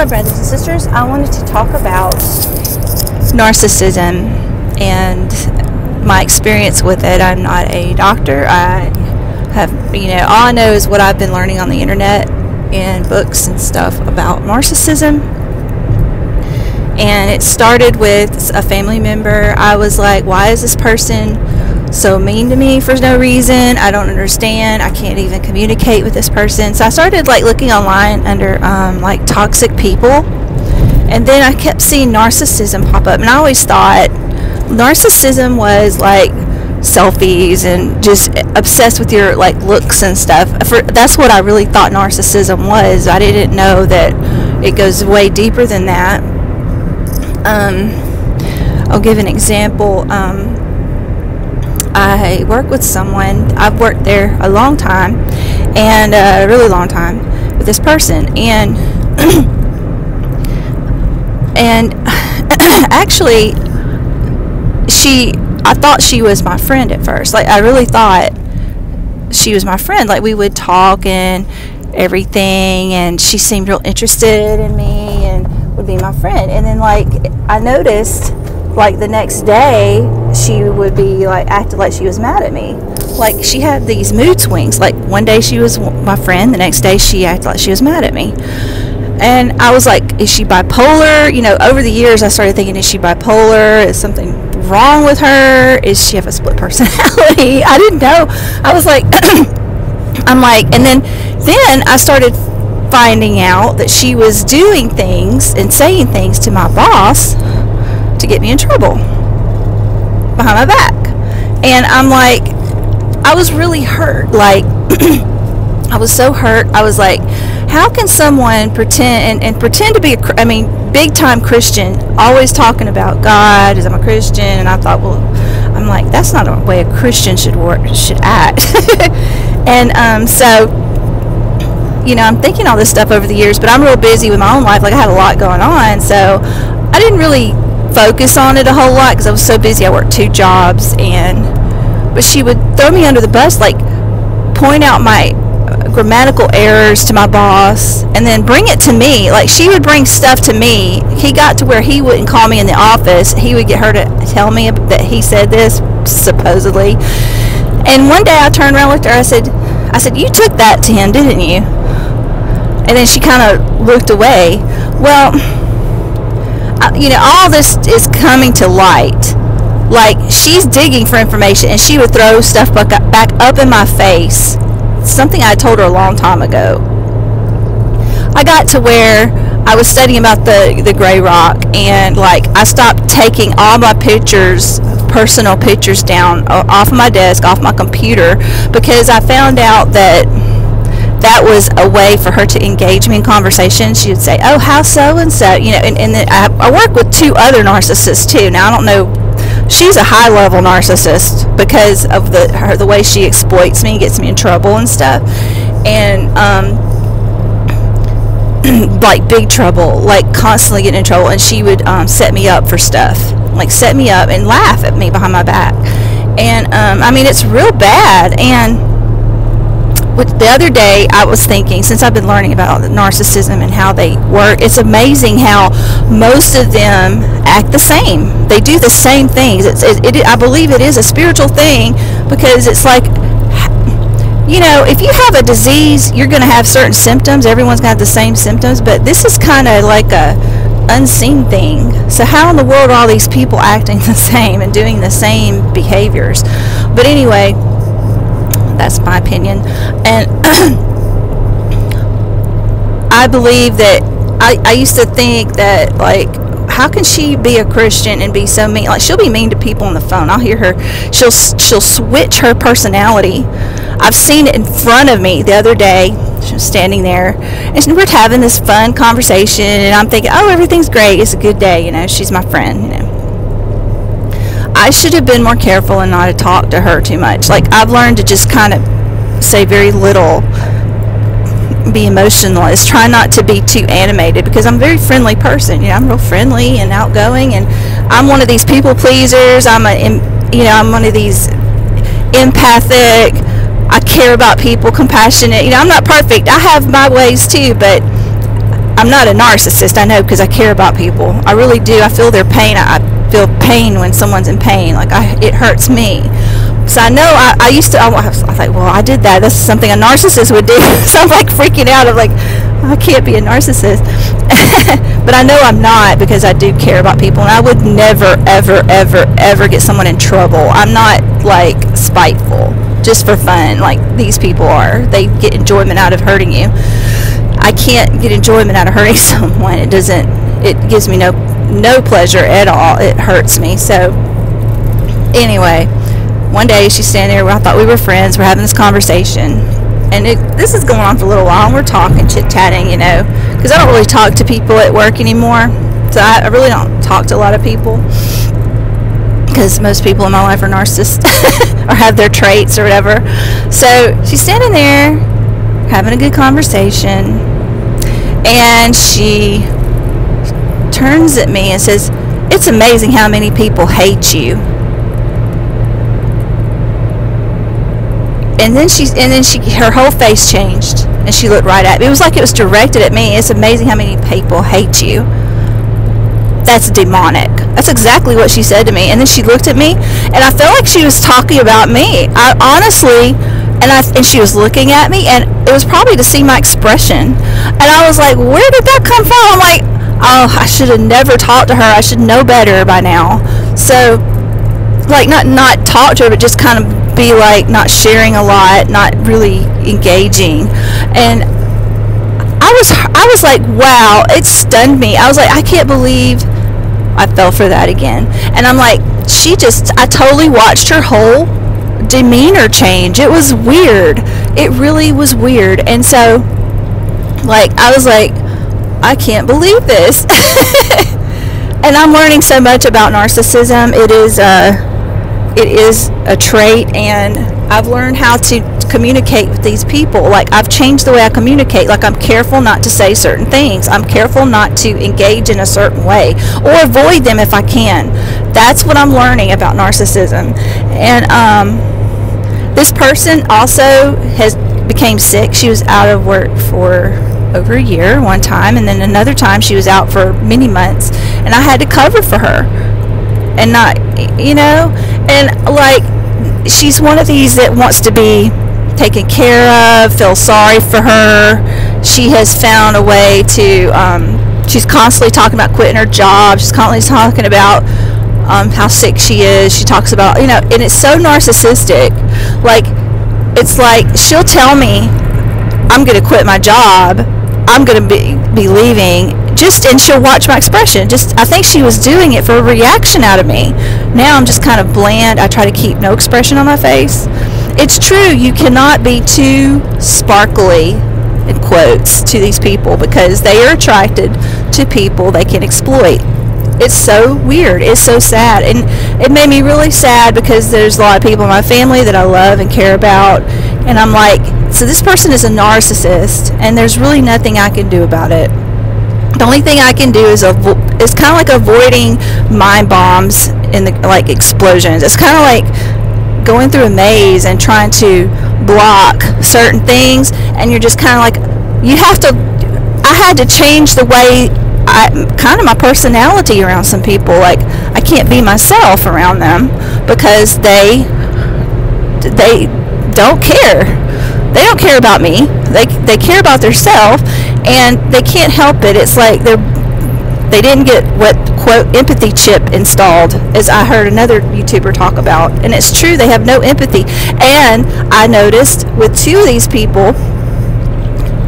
Hello brothers and sisters, I wanted to talk about narcissism and my experience with it. I'm not a doctor. I have, all I know is what I've been learning on the internet and books and stuff about narcissism. And it started with a family member. I was like, why is this person so mean to me for no reason? I don't understand. I can't even communicate with this person. So I started looking online under toxic people, and then I kept seeing narcissism pop up, and I always thought narcissism was selfies and just obsessed with your looks and stuff. That's what I really thought narcissism was. I didn't know that it goes way deeper than that. I'll give an example. I work with someone. I've worked there a long time, and a really long time with this person, and actually I thought she was my friend at first. I really thought she was my friend. We would talk and everything, and she seemed real interested in me and would be my friend. And then I noticed the next day she would be acting like she was mad at me. She had these mood swings. One day she was my friend, the next day she acted like she was mad at me. And I was like, is she bipolar? Over the years I started thinking, is she bipolar? Is something wrong with her? Is she have a split personality? I didn't know. I was like and then I started finding out that she was doing things and saying things to my boss to get me in trouble behind my back. And I'm I was really hurt. I was so hurt. I was like, how can someone pretend to be big time Christian, always talking about God as I'm a Christian? And I thought, that's not a way a Christian should act. And so I'm thinking all this stuff over the years, but I'm real busy with my own life. I had a lot going on, so I didn't really focus on it a whole lot because I was so busy. I worked 2 jobs, but she would throw me under the bus, point out my grammatical errors to my boss, and then bring it to me. She would bring stuff to me. He got to where he wouldn't call me in the office. He would get her to tell me that he said this, supposedly. And one day I turned around and looked at her. I said, you took that to him, didn't you? And then she kind of looked away. Well, all this is coming to light. She's digging for information, and she would throw stuff back up in my face. Something I told her a long time ago. I got to where I was studying about the gray rock, and I stopped taking all my pictures, personal pictures, down off of my desk, off my computer, because I found out that was a way for her to engage me in conversation. She would say, oh, how so and so, and then I work with 2 other narcissists too. Now I don't know, she's a high level narcissist because of the way she exploits me, gets me in trouble and stuff, and big trouble, constantly getting in trouble. And she would set me up for stuff, set me up and laugh at me behind my back. And it's real bad. And the other day I was thinking, since I've been learning about narcissism and how they work, it's amazing how most of them act the same. They do the same things. I believe it is a spiritual thing, because it's if you have a disease, you're going to have certain symptoms. Everyone's got the same symptoms, but this is kind of like a unseen thing. So how in the world are all these people acting the same and doing the same behaviors? But anyway, that's my opinion. And I believe that I used to think that how can she be a Christian and be so mean? She'll be mean to people on the phone. I'll hear her. She'll switch her personality. I've seen it in front of me the other day. She was standing there, and we're having this fun conversation, and I'm thinking, oh, everything's great. It's a good day. She's my friend. I should have been more careful and not have talked to her too much. I've learned to just kind of say very little, be emotionless, try not to be too animated, because I'm a very friendly person. I'm real friendly and outgoing, and I'm one of these people pleasers. I'm one of these empathic. I care about people, compassionate. I'm not perfect. I have my ways too, but I'm not a narcissist, I know, because I care about people. I really do. I feel their pain. I feel pain when someone's in pain. Like, it hurts me. So I know I used to, I was like, well, I did that. That's something a narcissist would do. So I'm like freaking out. I'm like, I can't be a narcissist. But I know I'm not, because I do care about people. And I would never, ever, ever, ever get someone in trouble. I'm not, like, spiteful just for fun like these people are. They get enjoyment out of hurting you. I can't get enjoyment out of hurting someone. It gives me no pleasure at all. It hurts me. So anyway, one day she's standing there. I thought we were friends. We're having this conversation, and this is going on for a little while, and we're talking, chit-chatting, because I don't really talk to people at work anymore. So I really don't talk to a lot of people, because most people in my life are narcissists or have their traits or whatever. So she's standing there having a good conversation, and she turns at me and says, "It's amazing how many people hate you." And then her whole face changed, and she looked right at me. It was like it was directed at me. "It's amazing how many people hate you." That's demonic. That's exactly what she said to me. And then she looked at me, and I felt like she was talking about me. I honestly, and she was looking at me, and it was probably to see my expression. And I was like, where did that come from? I'm like, oh, I should have never talked to her. I should know better by now. So, like, not talk to her, but just kind of be like not sharing a lot, not really engaging. And I was like, wow, it stunned me. I was like, I can't believe I fell for that again. And I'm like, I totally watched her whole demeanor change. It was weird. It really was weird. And so, like, I was like, I can't believe this. And I'm learning so much about narcissism. It is a trait, and I've learned how to communicate with these people. Like, I've changed the way I communicate. Like, I'm careful not to say certain things. I'm careful not to engage in a certain way, or avoid them if I can. That's what I'm learning about narcissism. And this person also became sick. She was out of work for over a year one time, and then another time she was out for many months, and I had to cover for her. And not, and like, she's one of these that wants to be taken care of, feel sorry for her. She has found a way to, she's constantly talking about quitting her job. She's constantly talking about how sick she is. She talks about, and it's so narcissistic. Like, it's like, she'll tell me, I'm going to quit my job. I'm going to be leaving. And she'll watch my expression. I think she was doing it for a reaction out of me. Now I'm just kind of bland. I try to keep no expression on my face. It's true, you cannot be too sparkly, in quotes, to these people, because they are attracted to people they can exploit. It's so weird. It's so sad. And it made me really sad, because there's a lot of people in my family that I love and care about. And I'm like, so this person is a narcissist, and there's really nothing I can do about it. The only thing I can do is kind of like avoiding mind bombs in like explosions. It's kind of like going through a maze and trying to block certain things, and you're just kind of like, I had to change the way kind of my personality around some people. Like, I can't be myself around them, because they don't care. They don't care about me. They care about themselves, and they can't help it. It's like they didn't get what, quote, empathy chip installed, as I heard another YouTuber talk about. And it's true, they have no empathy. And I noticed with two of these people,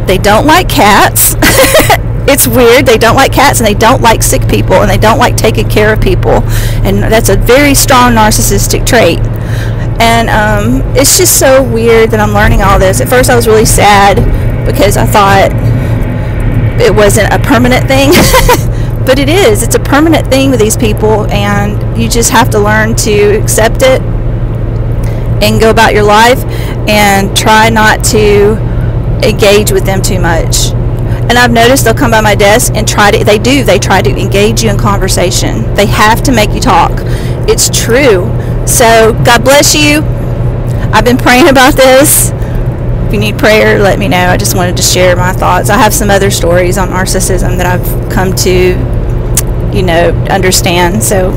they don't like cats. It's weird. They don't like cats, and they don't like sick people, and they don't like taking care of people. And that's a very strong narcissistic trait. And it's just so weird that I'm learning all this. At first I was really sad, because I thought it wasn't a permanent thing. But it is. It's a permanent thing with these people, and you just have to learn to accept it and go about your life and try not to engage with them too much. And I've noticed they'll come by my desk and they try to engage you in conversation. They have to make you talk. It's true. So God bless you. I've been praying about this. If you need prayer, let me know. I just wanted to share my thoughts. I have some other stories on narcissism that I've come to, understand. So